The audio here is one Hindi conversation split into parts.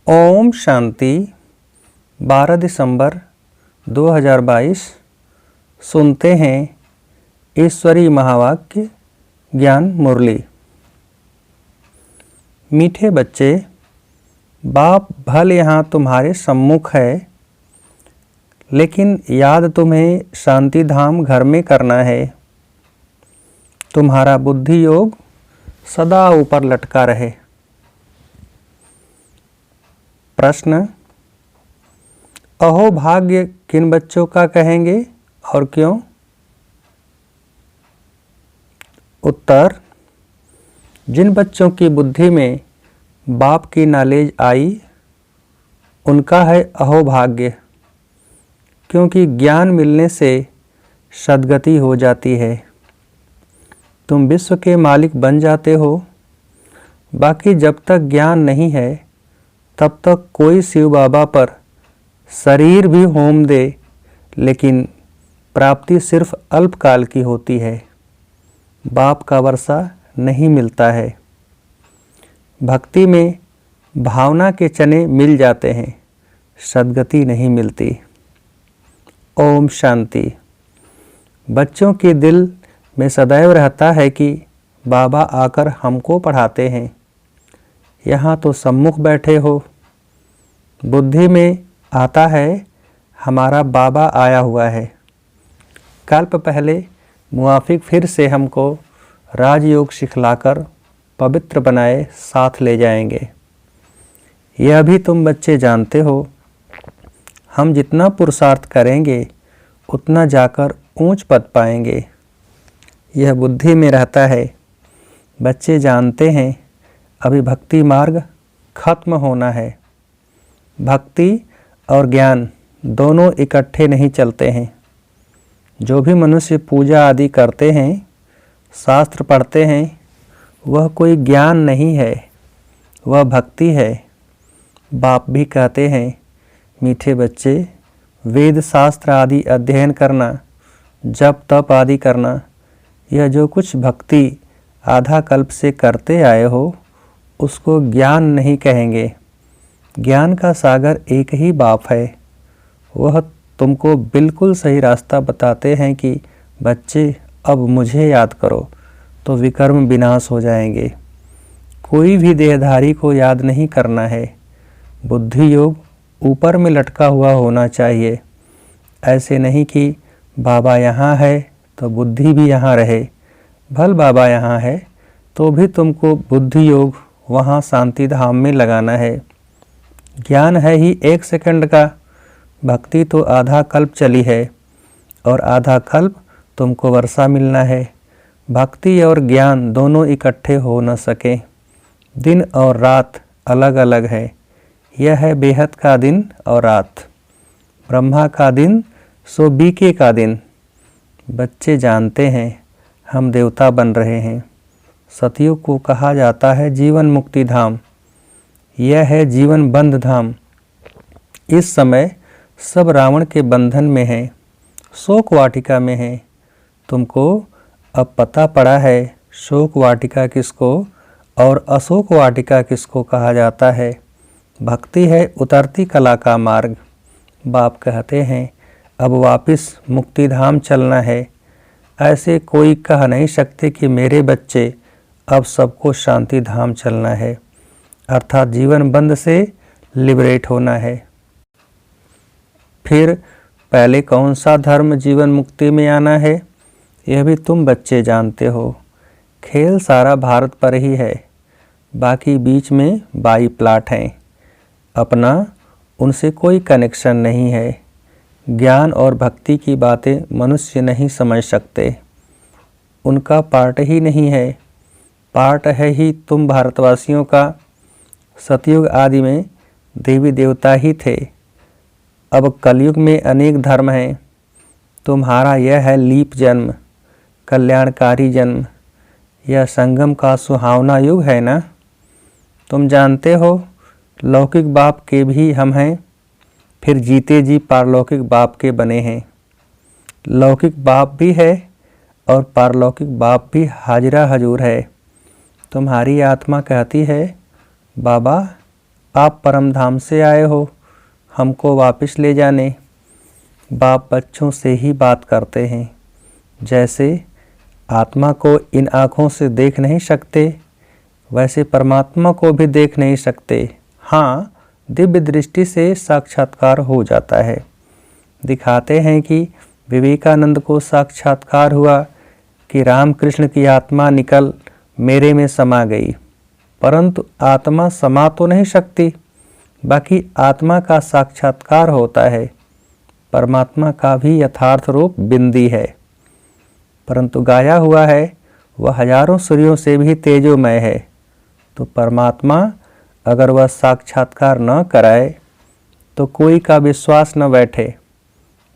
ओम शांति। 12 दिसंबर 2022। सुनते हैं ईश्वरीय महावाक्य ज्ञान मुरली। मीठे बच्चे, बाप भले यहाँ तुम्हारे सम्मुख है, लेकिन याद तुम्हें शांति धाम घर में करना है। तुम्हारा बुद्धि योग सदा ऊपर लटका रहे। प्रश्न: अहो भाग्य किन बच्चों का कहेंगे और क्यों? उत्तर: जिन बच्चों की बुद्धि में बाप की नॉलेज आई, उनका है अहो भाग्य, क्योंकि ज्ञान मिलने से सद्गति हो जाती है। तुम विश्व के मालिक बन जाते हो। बाकी जब तक ज्ञान नहीं है, तब तक कोई शिव बाबा पर शरीर भी होम दे, लेकिन प्राप्ति सिर्फ अल्पकाल की होती है। बाप का वर्षा नहीं मिलता है। भक्ति में भावना के चने मिल जाते हैं, सद्गति नहीं मिलती। ओम शांति। बच्चों के दिल में सदैव रहता है कि बाबा आकर हमको पढ़ाते हैं। यहाँ तो सम्मुख बैठे हो। बुद्धि में आता है हमारा बाबा आया हुआ है। कल्प पहले मुआफिक फिर से हमको राजयोग सिखलाकर पवित्र बनाए साथ ले जाएंगे। यह भी तुम बच्चे जानते हो, हम जितना पुरुषार्थ करेंगे उतना जाकर ऊंच पद पाएंगे। यह बुद्धि में रहता है। बच्चे जानते हैं अभी भक्ति मार्ग खत्म होना है। भक्ति और ज्ञान दोनों इकट्ठे नहीं चलते हैं। जो भी मनुष्य पूजा आदि करते हैं, शास्त्र पढ़ते हैं, वह कोई ज्ञान नहीं है, वह भक्ति है। बाप भी कहते हैं, मीठे बच्चे, वेद शास्त्र आदि अध्ययन करना, जप तप आदि करना, यह जो कुछ भक्ति आधा कल्प से करते आए हो, उसको ज्ञान नहीं कहेंगे। ज्ञान का सागर एक ही बाप है। वह तुमको बिल्कुल सही रास्ता बताते हैं कि बच्चे अब मुझे याद करो तो विकर्म विनाश हो जाएंगे। कोई भी देहधारी को याद नहीं करना है। बुद्धि योग ऊपर में लटका हुआ होना चाहिए। ऐसे नहीं कि बाबा यहाँ है तो बुद्धि भी यहाँ रहे। भल बाबा यहाँ है तो भी तुमको बुद्धि योग वहाँ शांति धाम में लगाना है। ज्ञान है ही 1 सेकंड का। भक्ति तो आधा कल्प चली है और आधा कल्प तुमको वर्षा मिलना है। भक्ति और ज्ञान दोनों इकट्ठे हो न सके। दिन और रात अलग अलग है। यह है बेहद का दिन और रात। ब्रह्मा का दिन सो बीके का दिन। बच्चे जानते हैं हम देवता बन रहे हैं। सतयुग को कहा जाता है जीवन मुक्ति धाम। यह है जीवन बंध धाम। इस समय सब रावण के बंधन में है, शोक वाटिका में है। तुमको अब पता पड़ा है शोक वाटिका किसको और अशोक वाटिका किसको कहा जाता है। भक्ति है उतरती कला का मार्ग। बाप कहते हैं अब वापिस मुक्ति धाम चलना है। ऐसे कोई कह नहीं सकते कि मेरे बच्चे अब सबको शांति धाम चलना है, अर्थात जीवन बंध से लिबरेट होना है। फिर पहले कौन सा धर्म जीवन मुक्ति में आना है, यह भी तुम बच्चे जानते हो। खेल सारा भारत पर ही है। बाकी बीच में 22 प्लाट हैं। अपना उनसे कोई कनेक्शन नहीं है। ज्ञान और भक्ति की बातें मनुष्य नहीं समझ सकते। उनका पार्ट ही नहीं है। पार्ट है ही तुम भारतवासियों का। सतयुग आदि में देवी देवता ही थे। अब कलयुग में अनेक धर्म हैं। तुम्हारा यह है लीप जन्म, कल्याणकारी जन्म। यह संगम का सुहावना युग है ना। तुम जानते हो लौकिक बाप के भी हम हैं, फिर जीते जी पारलौकिक बाप के बने हैं। लौकिक बाप भी है और पारलौकिक बाप भी हाजिरा हजूर है। तुम्हारी आत्मा कहती है बाबा आप परम धाम से आए हो, हमको वापस ले जाने। बाप बच्चों से ही बात करते हैं। जैसे आत्मा को इन आँखों से देख नहीं सकते, वैसे परमात्मा को भी देख नहीं सकते। हाँ, दिव्य दृष्टि से साक्षात्कार हो जाता है। दिखाते हैं कि विवेकानंद को साक्षात्कार हुआ कि रामकृष्ण की आत्मा निकल मेरे में समा गई, परंतु आत्मा समा तो नहीं सकती। बाकी आत्मा का साक्षात्कार होता है। परमात्मा का भी यथार्थ रूप बिंदी है, परंतु गाया हुआ है वह हजारों सूर्यों से भी तेजोमय है। तो परमात्मा अगर वह साक्षात्कार न कराए तो कोई का विश्वास न बैठे।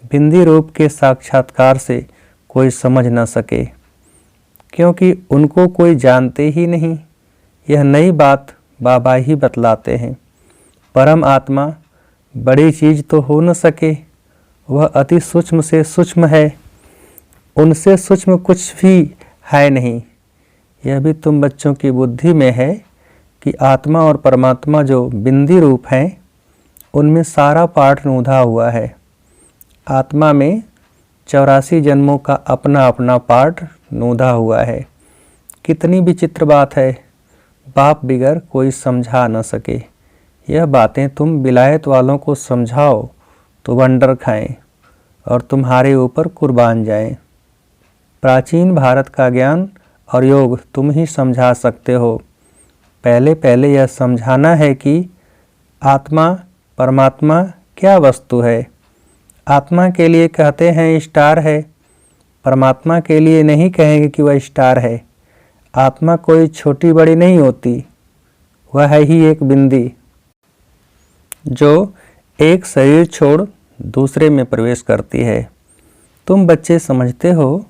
बिंदी रूप के साक्षात्कार से कोई समझ न सके, क्योंकि उनको कोई जानते ही नहीं। यह नई बात बाबा ही बतलाते हैं। परम आत्मा बड़ी चीज तो हो न सके, वह अति सूक्ष्म से सूक्ष्म है, उनसे सूक्ष्म कुछ भी है नहीं। यह भी तुम बच्चों की बुद्धि में है कि आत्मा और परमात्मा जो बिंदी रूप हैं, उनमें सारा पाठ नूधा हुआ है। आत्मा में 84 जन्मों का अपना अपना पाठ नूधा हुआ है। कितनी विचित्र बात है, बाप बिगर कोई समझा न सके। यह बातें तुम विलायत वालों को समझाओ तो वंडर खाएं और तुम्हारे ऊपर कुर्बान जाएं। प्राचीन भारत का ज्ञान और योग तुम ही समझा सकते हो। पहले पहले यह समझाना है कि आत्मा परमात्मा क्या वस्तु है। आत्मा के लिए कहते हैं स्टार है, परमात्मा के लिए नहीं कहेंगे कि वह स्टार है। आत्मा कोई छोटी बड़ी नहीं होती, वह है ही एक बिंदी जो एक शरीर छोड़ दूसरे में प्रवेश करती है। तुम बच्चे समझते हो,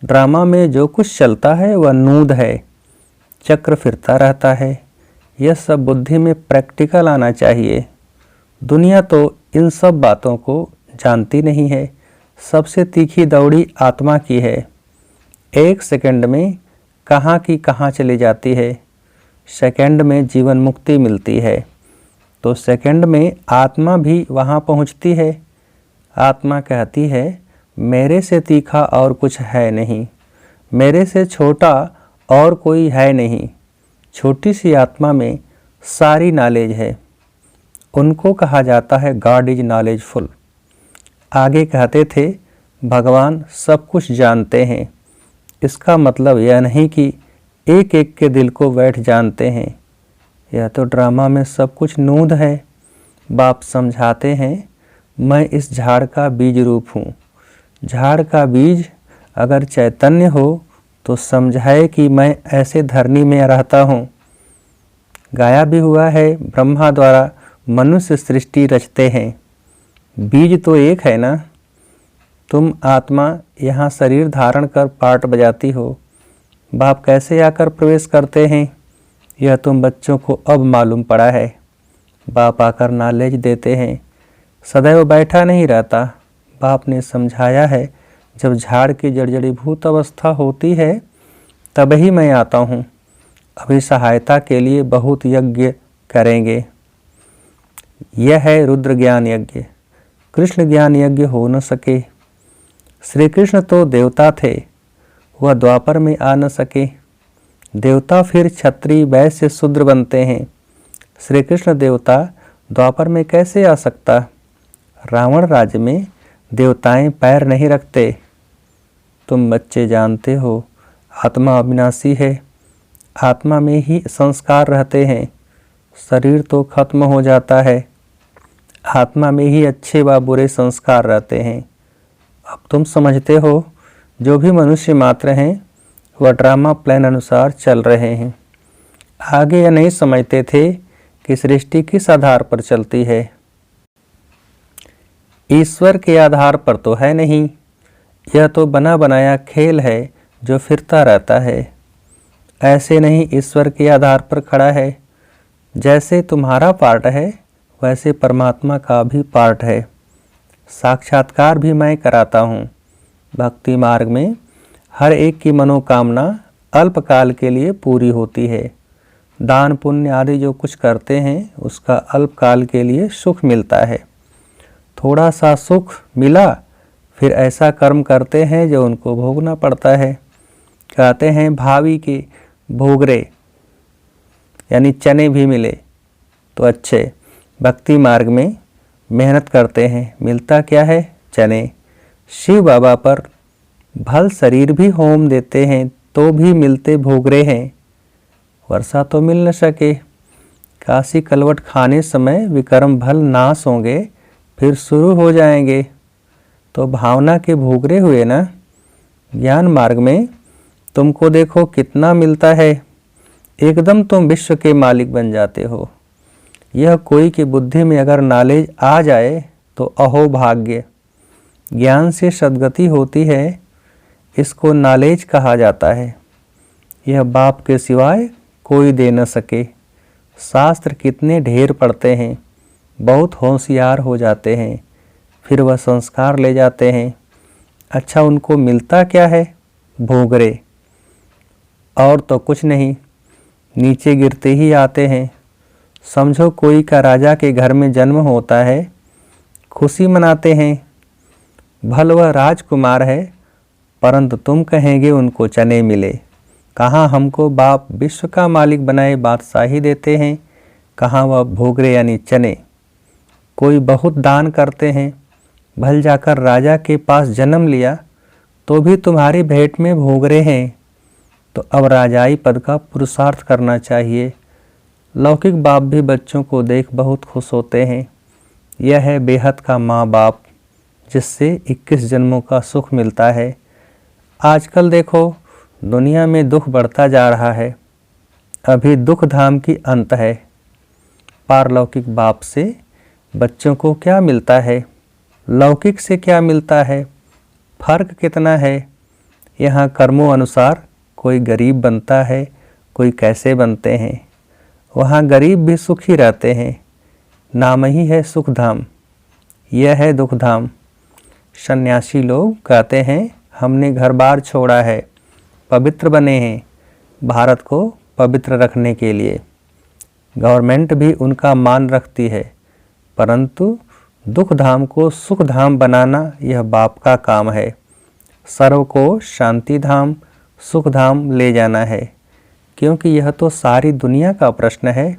ड्रामा में जो कुछ चलता है वह नूद है, चक्र फिरता रहता है। यह सब बुद्धि में प्रैक्टिकल आना चाहिए। दुनिया तो इन सब बातों को जानती नहीं है। सबसे तीखी दौड़ी आत्मा की है। एक सेकंड में कहाँ की कहाँ चली जाती है। सेकंड में जीवन मुक्ति मिलती है, तो सेकंड में आत्मा भी वहाँ पहुँचती है। आत्मा कहती है मेरे से तीखा और कुछ है नहीं, मेरे से छोटा और कोई है नहीं। छोटी सी आत्मा में सारी नॉलेज है। उनको कहा जाता है गॉड इज नॉलेजफुल। आगे कहते थे भगवान सब कुछ जानते हैं। इसका मतलब यह नहीं कि एक एक के दिल को बैठ जानते हैं। यह तो ड्रामा में सब कुछ नूद है। बाप समझाते हैं मैं इस झाड़ का बीज रूप हूँ। झाड़ का बीज अगर चैतन्य हो तो समझाए कि मैं ऐसे धरनी में रहता हूँ। गाया भी हुआ है ब्रह्मा द्वारा मनुष्य सृष्टि रचते हैं। बीज तो एक है ना। तुम आत्मा यहाँ शरीर धारण कर पार्ट बजाती हो। बाप कैसे आकर प्रवेश करते हैं, यह तुम बच्चों को अब मालूम पड़ा है। बाप आकर नॉलेज देते हैं। सदैव बैठा नहीं रहता। बाप ने समझाया है जब झाड़ की जड़जड़ीभूत अवस्था होती है तब ही मैं आता हूँ। अभी सहायता के लिए बहुत यज्ञ करेंगे। यह है रुद्र ज्ञान यज्ञ। कृष्ण ज्ञान यज्ञ हो न सके। श्री कृष्ण तो देवता थे, वह द्वापर में आ न सके। देवता फिर क्षत्रिय वैश्य शूद्र बनते हैं। श्री कृष्ण देवता द्वापर में कैसे आ सकता। रावण राज्य में देवताएं पैर नहीं रखते। तुम बच्चे जानते हो आत्मा अविनाशी है। आत्मा में ही संस्कार रहते हैं। शरीर तो खत्म हो जाता है। आत्मा में ही अच्छे व बुरे संस्कार रहते हैं। अब तुम समझते हो जो भी मनुष्य मात्र हैं वह ड्रामा प्लान अनुसार चल रहे हैं। आगे यह नहीं समझते थे कि सृष्टि किस आधार पर चलती है। ईश्वर के आधार पर तो है नहीं। यह तो बना बनाया खेल है जो फिरता रहता है। ऐसे नहीं ईश्वर के आधार पर खड़ा है। जैसे तुम्हारा पार्ट है वैसे परमात्मा का भी पार्ट है। साक्षात्कार भी मैं कराता हूँ। भक्ति मार्ग में हर एक की मनोकामना अल्पकाल के लिए पूरी होती है। दान पुण्य आदि जो कुछ करते हैं उसका अल्पकाल के लिए सुख मिलता है। थोड़ा सा सुख मिला फिर ऐसा कर्म करते हैं जो उनको भोगना पड़ता है। कहते हैं भावी के भोगरे यानी चने भी मिले तो अच्छे। भक्ति मार्ग में मेहनत करते हैं, मिलता क्या है? चने। शिव बाबा पर भल शरीर भी होम देते हैं तो भी मिलते भोगरे हैं। वर्षा तो मिल न सके। काशी कलवट खाने समय विक्रम भल नाश होंगे फिर शुरू हो जाएंगे। तो भावना के भोगरे हुए ना। ज्ञान मार्ग में तुमको देखो कितना मिलता है, एकदम तुम विश्व के मालिक बन जाते हो। यह कोई की बुद्धि में अगर नॉलेज आ जाए तो अहो भाग्य। ज्ञान से सद्गति होती है, इसको नॉलेज कहा जाता है। यह बाप के सिवाय कोई दे न सके। शास्त्र कितने ढेर पढ़ते हैं, बहुत होशियार हो जाते हैं, फिर वह संस्कार ले जाते हैं। अच्छा उनको मिलता क्या है? भोगरे, और तो कुछ नहीं, नीचे गिरते ही आते हैं। समझो कोई का राजा के घर में जन्म होता है, खुशी मनाते हैं, भल वह राजकुमार है, परंतु तुम कहेंगे उनको चने मिले। कहाँ हमको बाप विश्व का मालिक बनाए बादशाही देते हैं, कहाँ वह भोगरे यानी चने। कोई बहुत दान करते हैं, भल जाकर राजा के पास जन्म लिया तो भी तुम्हारी भेंट में भोगरे हैं। तो अब राजाई पद का पुरुषार्थ करना चाहिए। लौकिक बाप भी बच्चों को देख बहुत खुश होते हैं। यह है बेहद का माँ बाप जिससे 21 जन्मों का सुख मिलता है। आजकल देखो दुनिया में दुख बढ़ता जा रहा है, अभी दुख धाम की अंत है। पारलौकिक बाप से बच्चों को क्या मिलता है, लौकिक से क्या मिलता है, फर्क कितना है। यहाँ कर्मों अनुसार कोई गरीब बनता है, कोई कैसे बनते हैं। वहाँ गरीब भी सुखी रहते हैं, नाम ही है सुख धाम, यह है दुख धाम। सन्यासी लोग कहते हैं हमने घर बार छोड़ा है, पवित्र बने हैं भारत को पवित्र रखने के लिए। गवर्नमेंट भी उनका मान रखती है, परंतु दुख धाम को सुख धाम बनाना यह बाप का काम है। सर्व को शांति धाम सुख धाम ले जाना है, क्योंकि यह तो सारी दुनिया का प्रश्न है।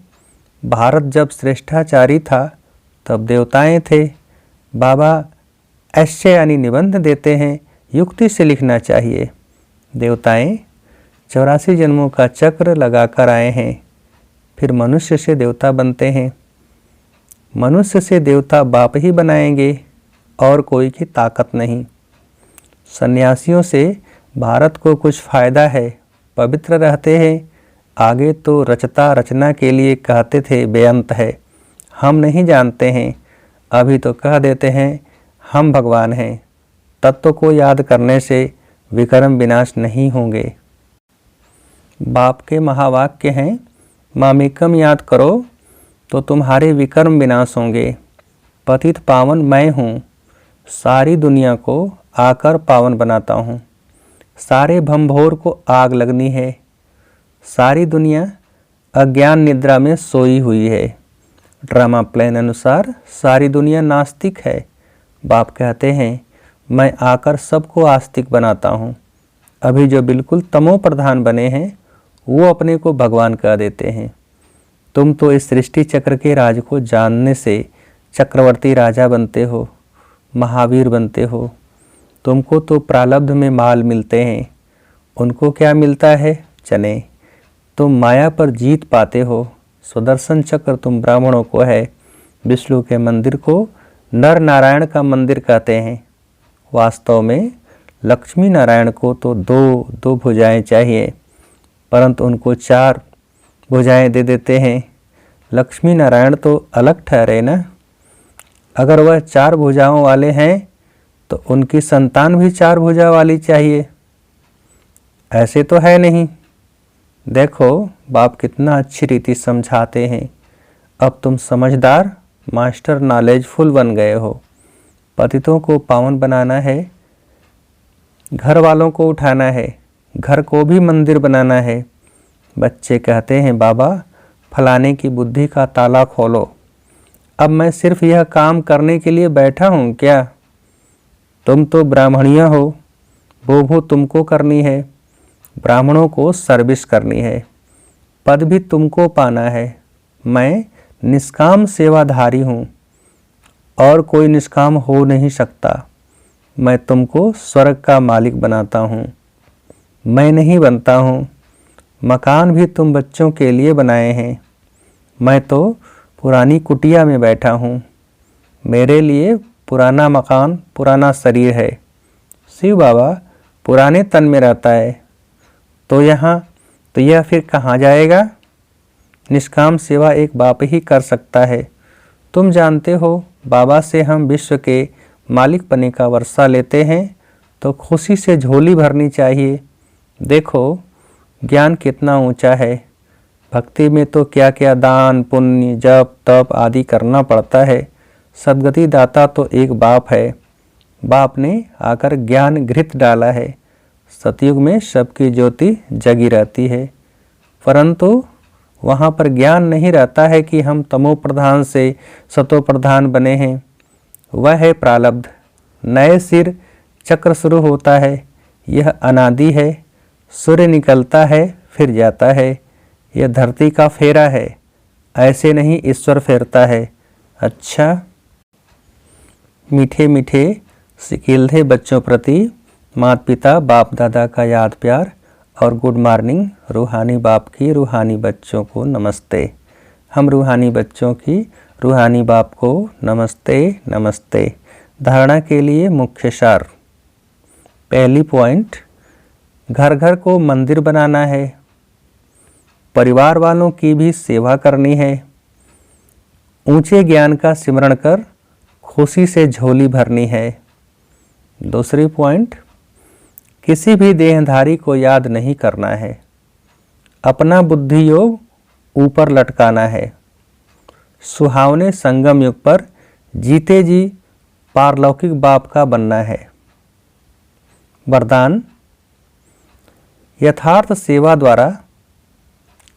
भारत जब श्रेष्ठाचारी था तब देवताएं थे। बाबा ऐसे यानी निबंध देते हैं, युक्ति से लिखना चाहिए। देवताएं 84 जन्मों का चक्र लगा कर आए हैं, फिर मनुष्य से देवता बनते हैं। मनुष्य से देवता बाप ही बनाएंगे, और कोई की ताकत नहीं। सन्यासियों से भारत को कुछ फ़ायदा है, पवित्र रहते हैं। आगे तो रचता रचना के लिए कहते थे बेअंत है, हम नहीं जानते हैं। अभी तो कह देते हैं हम भगवान हैं। तत्व को याद करने से विक्रम विनाश नहीं होंगे। बाप के महावाक्य हैं, मामेकम याद करो तो तुम्हारे विक्रम विनाश होंगे। पतित पावन मैं हूँ, सारी दुनिया को आकर पावन बनाता हूँ। सारे भंभोर को आग लगनी है। सारी दुनिया अज्ञान निद्रा में सोई हुई है। ड्रामा प्लान अनुसार सारी दुनिया नास्तिक है। बाप कहते हैं मैं आकर सबको आस्तिक बनाता हूँ। अभी जो बिल्कुल तमो प्रधान बने हैं वो अपने को भगवान कह देते हैं। तुम तो इस सृष्टि चक्र के राज को जानने से चक्रवर्ती राजा बनते हो, महावीर बनते हो। तुमको तो प्रारब्ध में माल मिलते हैं, उनको क्या मिलता है? चने। तुम माया पर जीत पाते हो। सुदर्शन चक्र तुम ब्राह्मणों को है। विष्णु के मंदिर को नर नारायण का मंदिर कहते हैं। वास्तव में लक्ष्मी नारायण को तो दो भुजाएं चाहिए, परंतु उनको 4 भुजाएं दे देते हैं। लक्ष्मी नारायण तो अलग ठहरे ना। अगर वह 4 भुजाओं वाले हैं तो उनकी संतान भी 4 भुजा वाली चाहिए। ऐसे तो है नहीं। देखो बाप कितना अच्छी रीति समझाते हैं। अब तुम समझदार मास्टर नॉलेजफुल बन गए हो। पतितों को पावन बनाना है, घर वालों को उठाना है, घर को भी मंदिर बनाना है। बच्चे कहते हैं बाबा फलाने की बुद्धि का ताला खोलो। अब मैं सिर्फ यह काम करने के लिए बैठा हूँ क्या? तुम तो ब्राह्मणिया हो, वो तुमको करनी है। ब्राह्मणों को सर्विस करनी है, पद भी तुमको पाना है। मैं निष्काम सेवाधारी हूँ और कोई निष्काम हो नहीं सकता। मैं तुमको स्वर्ग का मालिक बनाता हूँ, मैं नहीं बनता हूँ। मकान भी तुम बच्चों के लिए बनाए हैं, मैं तो पुरानी कुटिया में बैठा हूँ। मेरे लिए पुराना मकान पुराना शरीर है। शिव बाबा पुराने तन में रहता है तो यह फिर कहाँ जाएगा? निष्काम सेवा एक बाप ही कर सकता है। तुम जानते हो बाबा से हम विश्व के मालिक बने का वर्षा लेते हैं तो खुशी से झोली भरनी चाहिए। देखो ज्ञान कितना ऊंचा है। भक्ति में तो क्या क्या दान पुण्य जप तप आदि करना पड़ता है। सद्गति दाता तो एक बाप है। बाप ने आकर ज्ञान घृत डाला है। सतयुग में सबकी ज्योति जगी रहती है, परंतु वहाँ पर ज्ञान नहीं रहता है कि हम तमो प्रधान से सतो प्रधान बने हैं। वह है प्रारब्ध। नए सिर चक्र शुरू होता है, यह अनादि है। सूर्य निकलता है फिर जाता है, यह धरती का फेरा है। ऐसे नहीं ईश्वर फेरता है। अच्छा, मीठे मीठे सिकील्धे बच्चों प्रति माता पिता बाप दादा का याद प्यार और गुड मॉर्निंग। रूहानी बाप की रूहानी बच्चों को नमस्ते। हम रूहानी बच्चों की रूहानी बाप को नमस्ते नमस्ते। धारणा के लिए मुख्य सार। पहली पॉइंट, घर घर को मंदिर बनाना है, परिवार वालों की भी सेवा करनी है, ऊंचे ज्ञान का सिमरण कर खुशी से झोली भरनी है। दूसरी पॉइंट, किसी भी देहधारी को याद नहीं करना है, अपना बुद्धि योग ऊपर लटकाना है। सुहावने संगम युग पर जीते जी पारलौकिक बाप का बनना है। वरदान, यथार्थ सेवा द्वारा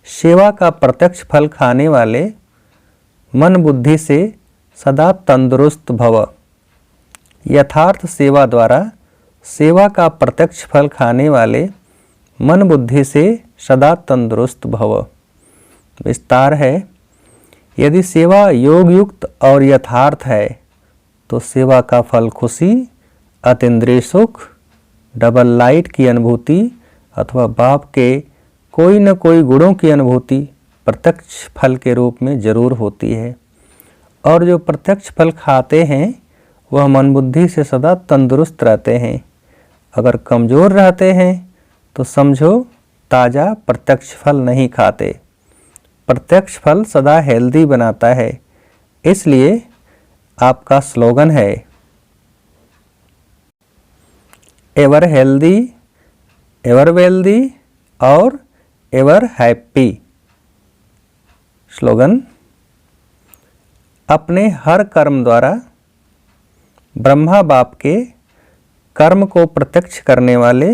सेवा का प्रत्यक्ष फल खाने वाले मन बुद्धि से सदा तंदुरुस्त भव। यथार्थ सेवा द्वारा सेवा का प्रत्यक्ष फल खाने वाले मन बुद्धि से सदा तंदुरुस्त भव। विस्तार है, यदि सेवा योग युक्त और यथार्थ है तो सेवा का फल खुशी, अतीन्द्रिय सुख, डबल लाइट की अनुभूति अथवा बाप के कोई न कोई गुणों की अनुभूति प्रत्यक्ष फल के रूप में जरूर होती है। और जो प्रत्यक्ष फल खाते हैं वह मन बुद्धि से सदा तंदुरुस्त रहते हैं। अगर कमज़ोर रहते हैं तो समझो ताज़ा प्रत्यक्ष फल नहीं खाते। प्रत्यक्ष फल सदा हेल्दी बनाता है, इसलिए आपका स्लोगन है एवर हेल्दी, एवर वेल्दी और एवर हैप्पी। स्लोगन, अपने हर कर्म द्वारा ब्रह्मा बाप के कर्म को प्रत्यक्ष करने वाले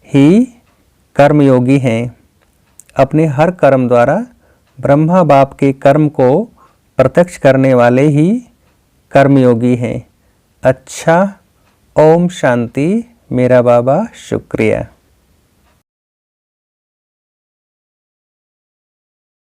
ही कर्मयोगी हैं। अपने हर कर्म द्वारा ब्रह्मा बाप के कर्म को प्रत्यक्ष करने वाले ही कर्मयोगी हैं। अच्छा, ओम शांति। मेरा बाबा शुक्रिया।